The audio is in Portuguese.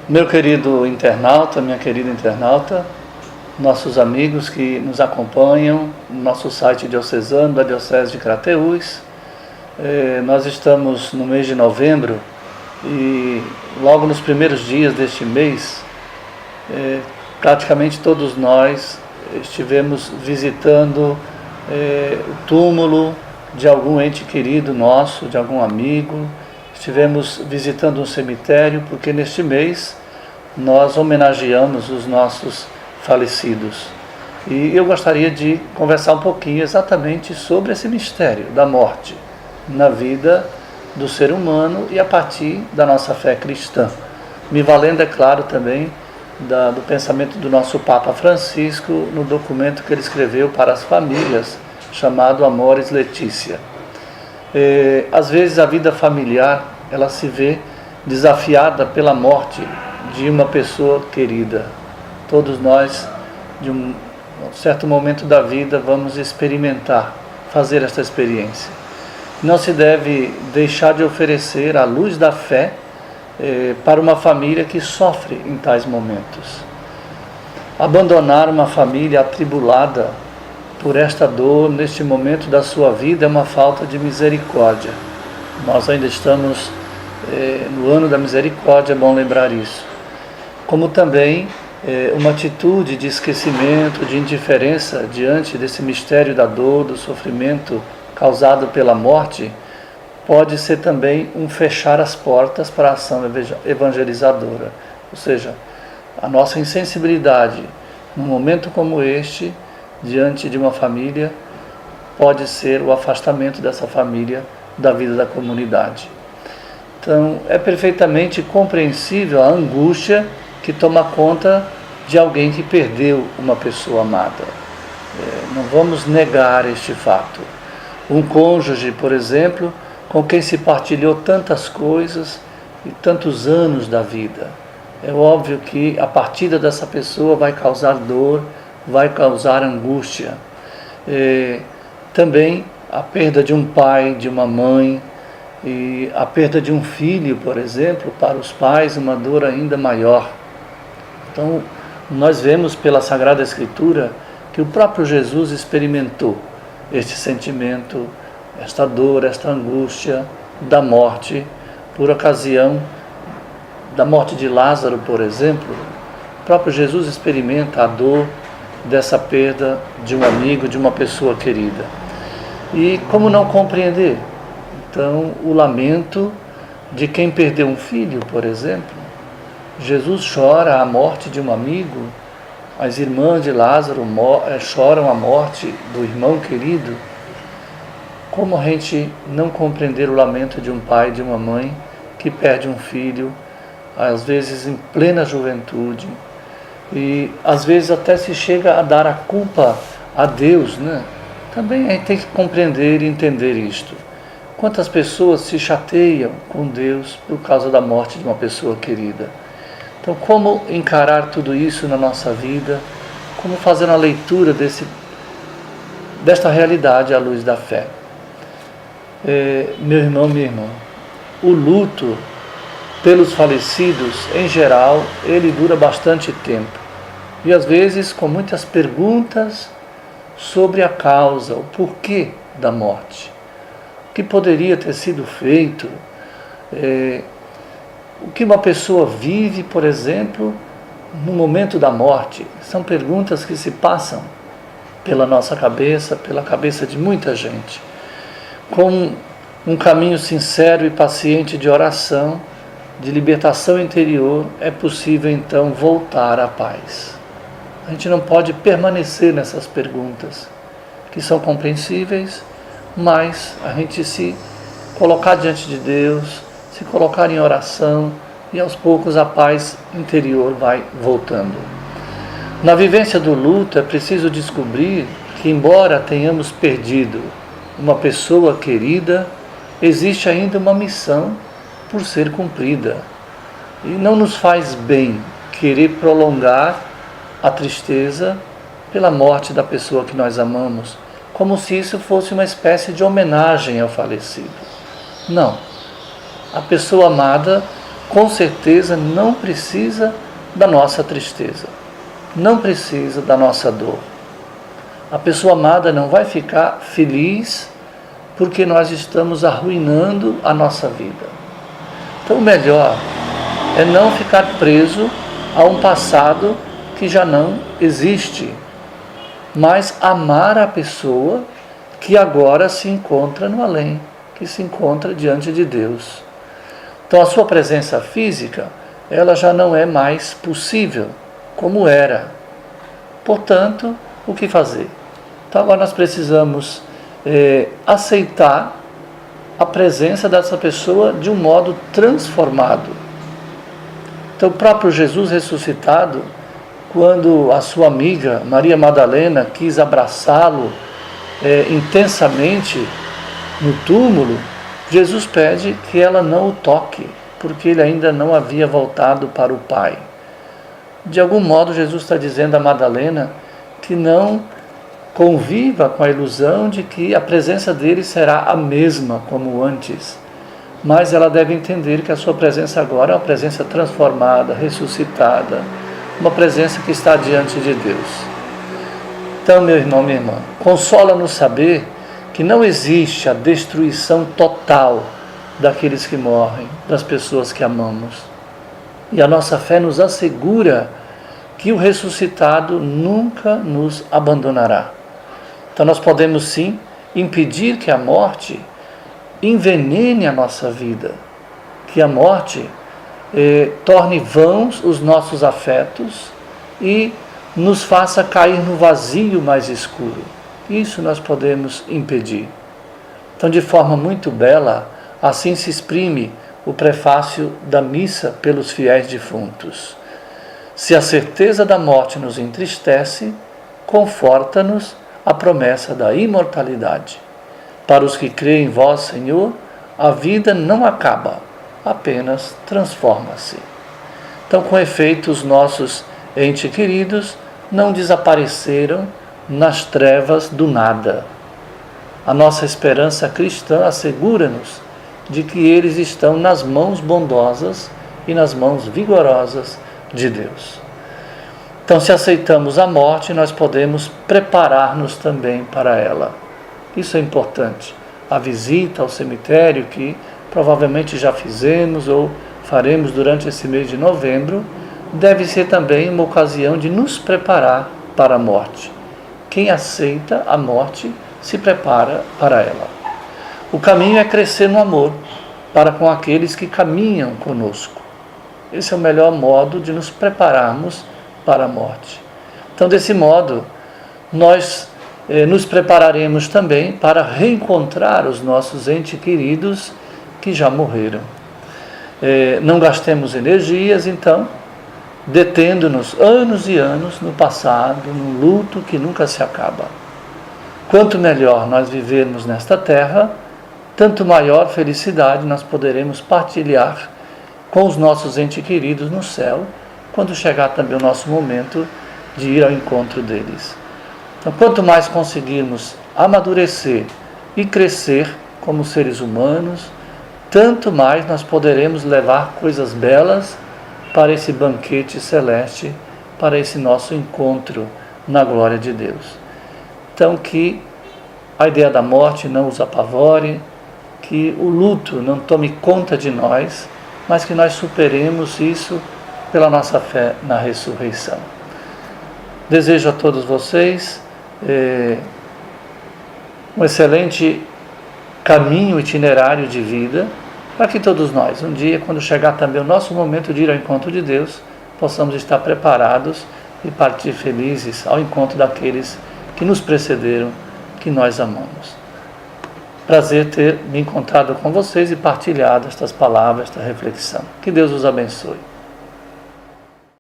Meu querido internauta, minha querida internauta, nossos amigos que nos acompanham no nosso site diocesano da Diocese de Crateús, nós estamos no mês de novembro e logo nos primeiros dias deste mês, praticamente todos nós estivemos visitando o túmulo de algum ente querido nosso, de algum amigo. Estivemos visitando um cemitério, porque neste mês nós homenageamos os nossos falecidos. E eu gostaria de conversar um pouquinho exatamente sobre esse mistério da morte na vida do ser humano e a partir da nossa fé cristã. Me valendo, é claro, também do pensamento do nosso Papa Francisco no documento que ele escreveu para as famílias, chamado Amoris Laetitia. Às vezes a vida familiar ela se vê desafiada pela morte de uma pessoa querida. Todos nós, de um certo momento da vida, vamos experimentar, fazer esta experiência. Não se deve deixar de oferecer a luz da fé para uma família que sofre em tais momentos. Abandonar uma família atribulada por esta dor neste momento da sua vida é uma falta de misericórdia. Nós ainda estamos no ano da misericórdia, é bom lembrar isso. Como também uma atitude de esquecimento, de indiferença diante desse mistério da dor, do sofrimento causado pela morte, pode ser também um fechar as portas para a ação evangelizadora. Ou seja, a nossa insensibilidade num momento como este, diante de uma família, pode ser o afastamento dessa família da vida da comunidade. Então, é perfeitamente compreensível a angústia que toma conta de alguém que perdeu uma pessoa amada. Não vamos negar este fato. Um cônjuge, por exemplo, com quem se partilhou tantas coisas e tantos anos da vida. É óbvio que a partida dessa pessoa vai causar dor, vai causar angústia. Também a perda de um pai, de uma mãe, e a perda de um filho, por exemplo, para os pais, uma dor ainda maior. Então, nós vemos pela Sagrada Escritura que o próprio Jesus experimentou este sentimento, esta dor, esta angústia da morte, por ocasião da morte de Lázaro, por exemplo. O próprio Jesus experimenta a dor dessa perda de um amigo, de uma pessoa querida. E como não compreender? Então, o lamento de quem perdeu um filho, por exemplo. Jesus chora a morte de um amigo, as irmãs de Lázaro choram a morte do irmão querido. Como a gente não compreender o lamento de um pai, de uma mãe que perde um filho, às vezes em plena juventude, e às vezes até se chega a dar a culpa a Deus, né? Também a gente tem que compreender e entender isto. Quantas pessoas se chateiam com Deus por causa da morte de uma pessoa querida? Então, como encarar tudo isso na nossa vida? Como fazer uma leitura desta realidade à luz da fé? Meu irmão, minha irmã, o luto pelos falecidos, em geral, ele dura bastante tempo. E às vezes com muitas perguntas sobre a causa, o porquê da morte. O que poderia ter sido feito? O que uma pessoa vive, por exemplo, no momento da morte? São perguntas que se passam pela nossa cabeça, pela cabeça de muita gente. Com um caminho sincero e paciente de oração, de libertação interior, é possível então voltar à paz. A gente não pode permanecer nessas perguntas, que são compreensíveis, mas a gente se colocar diante de Deus, se colocar em oração, e aos poucos a paz interior vai voltando. Na vivência do luto é preciso descobrir que, embora tenhamos perdido uma pessoa querida, existe ainda uma missão por ser cumprida. E não nos faz bem querer prolongar a tristeza pela morte da pessoa que nós amamos, como se isso fosse uma espécie de homenagem ao falecido. Não. A pessoa amada com certeza não precisa da nossa tristeza, não precisa da nossa dor. A pessoa amada não vai ficar feliz porque nós estamos arruinando a nossa vida. Então o melhor é não ficar preso a um passado que já não existe, mas amar a pessoa que agora se encontra no além, que se encontra diante de Deus. Então a sua presença física, ela já não é mais possível como era. Portanto, o que fazer? Então agora nós precisamos aceitar a presença dessa pessoa de um modo transformado. Então o próprio Jesus ressuscitado, quando a sua amiga Maria Madalena quis abraçá-lo intensamente no túmulo, Jesus pede que ela não o toque, porque ele ainda não havia voltado para o Pai. De algum modo, Jesus está dizendo a Madalena que não conviva com a ilusão de que a presença dele será a mesma como antes, mas ela deve entender que a sua presença agora é uma presença transformada, ressuscitada, uma presença que está diante de Deus. Então, meu irmão, minha irmã, consola-nos saber que não existe a destruição total daqueles que morrem, das pessoas que amamos. E a nossa fé nos assegura que o ressuscitado nunca nos abandonará. Então nós podemos sim impedir que a morte envenene a nossa vida, que a morte torne vãos os nossos afetos e nos faça cair no vazio mais escuro. Isso nós podemos impedir. Então, de forma muito bela, assim se exprime o prefácio da missa pelos fiéis defuntos. Se a certeza da morte nos entristece, conforta-nos a promessa da imortalidade. Para os que creem em vós, Senhor, a vida não acaba, apenas transforma-se. Então, com efeito, os nossos entes queridos não desapareceram nas trevas do nada. A nossa esperança cristã assegura-nos de que eles estão nas mãos bondosas e nas mãos vigorosas de Deus. Então, se aceitamos a morte, nós podemos preparar-nos também para ela. Isso é importante. A visita ao cemitério, que provavelmente já fizemos ou faremos durante esse mês de novembro, deve ser também uma ocasião de nos preparar para a morte. Quem aceita a morte se prepara para ela. O caminho é crescer no amor para com aqueles que caminham conosco. Esse é o melhor modo de nos prepararmos para a morte. Então, desse modo, nós nos prepararemos também para reencontrar os nossos entes queridos que já morreram. Não gastemos energias, então, detendo-nos anos e anos no passado, num luto que nunca se acaba. Quanto melhor nós vivermos nesta terra, tanto maior felicidade nós poderemos partilhar com os nossos entes queridos no céu, quando chegar também o nosso momento de ir ao encontro deles. Então, quanto mais conseguirmos amadurecer e crescer como seres humanos, tanto mais nós poderemos levar coisas belas para esse banquete celeste, para esse nosso encontro na glória de Deus. Então, que a ideia da morte não os apavore, que o luto não tome conta de nós, mas que nós superemos isso pela nossa fé na ressurreição. Desejo a todos vocês um excelente caminho, itinerário de vida, para que todos nós, um dia, quando chegar também o nosso momento de ir ao encontro de Deus, possamos estar preparados e partir felizes ao encontro daqueles que nos precederam, que nós amamos. Prazer ter me encontrado com vocês e partilhado estas palavras, esta reflexão. Que Deus os abençoe.